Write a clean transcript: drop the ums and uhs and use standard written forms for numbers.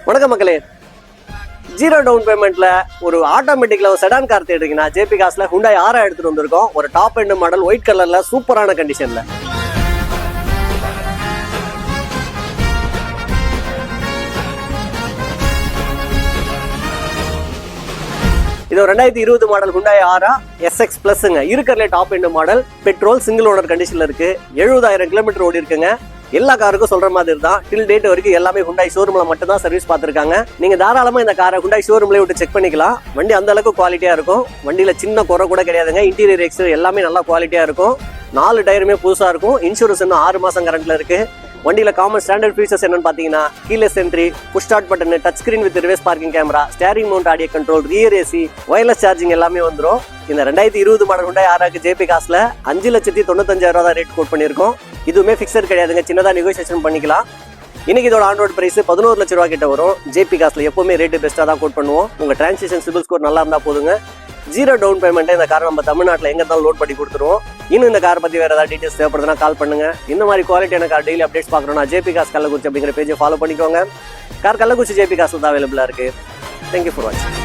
வணக்கம் மக்களே. Zero down பேமெண்ட்ல ஒரு ஆட்டோமேட்டிக்ல ஒரு செடான் கார் தேடுறீங்கன்னா ஜேபி காஸ்ல ஹுண்டாய் ஆரா எடுத்துட்டு வந்திருக்கோம். ஒரு டாப் எண்ட் மாடல் ஒயிட் கலர்ல சூப்பரான கண்டிஷன்ல. இது 2020 மாடல் ஹுண்டாய் ஆரா SX பிளஸ்ங்க. இருக்கிறதுல top end model, petrol, single owner கண்டிஷன்ல இருக்கு. 70,000 கிலோமீட்டர் ஓடி இருக்குங்க. எல்லா காருக்கும் சொல்ற மாதிரி தான். டில் டேட் வரைக்கும் எல்லாமே ஹுண்டாய் ஷோரூம்ல மட்டும் தான் சர்வீஸ் பார்த்திருக்காங்க. நீங்க தாராளமா இந்த காரை ஹுண்டாய் ஷோரூம்ல விட்டு செக் பண்ணிக்கலாம். வண்டி அந்த அளவுக்கு குவாலிட்டியா இருக்கும். வண்டியில சின்ன குறை கூட கிடையாதுங்க. இன்டீரியர் எக்ஸ்டீரியர் எல்லாமே நல்லா குவாலிட்டியா இருக்கும். 4 டயருமே புதுசா இருக்கும். இன்சூரன்ஸ் இன்னும் 6 மாசம் கரண்ட்ல இருக்கு. வண்டியில காமன் ஸ்டாண்டர்ட் ஃபீச்சர்ஸ் என்னன்னு பாத்தீங்கன்னா keyless entry, push start button, touch screen with reverse parking camera, steering mount audio control, rear AC, wireless charging எல்லாமே வந்துடும். இந்த 2020 மாடல் ஹுண்டாய் ஆராக்கு ஜேபி காஸ்ல 5,95,000 தான் ரேட் கோட் பண்ணியிருக்கோம். இதுவுமே ஃபிக்ஸட் கிடையாதுங்க. சின்னதா நெகோசியேஷன் பண்ணிக்கலாம். இன்னைக்கு இதோட ஆன் ரோட் பிரைஸ் 11 லட்சம் ரூபா கிட்ட வரும். ஜேபி காஸ்ல எப்பவுமே ரேட்டு பெஸ்ட்டாக தான் கோட் பண்ணுவோம். உங்க டிரான்சாக்ஷன் சிபில் ஸ்கோர் நல்லா இருந்தா போதுங்க. ஜீரோ டவுன் பேமெண்ட் இந்த காரை நம்ம தமிழ்நாட்டில் எங்க இருந்தாலும் லோட் பண்ணி கொடுத்துருவோம். இன்னும் இந்த கார் பத்தி வேற ஏதாவது டீடைல்ஸ் தேவைப்படுதுன்னா கால் பண்ணுங்க. இந்த மாதிரி குவாலிட்டியான கார் டெய்லி அப்டேட்ஸ் பார்க்கணும்னா ஜேபி காஸ் கள்ளக்குறிச்சி அப்படிங்கிற பேஜை ஃபாலோ பண்ணிக்கோங்க. கார் கள்ளக்குறிச்சி ஜேபி காஸ்ல தான் அவைலபிளா இருக்கு. தேங்க்யூ ஃபார் வாட்சிங்.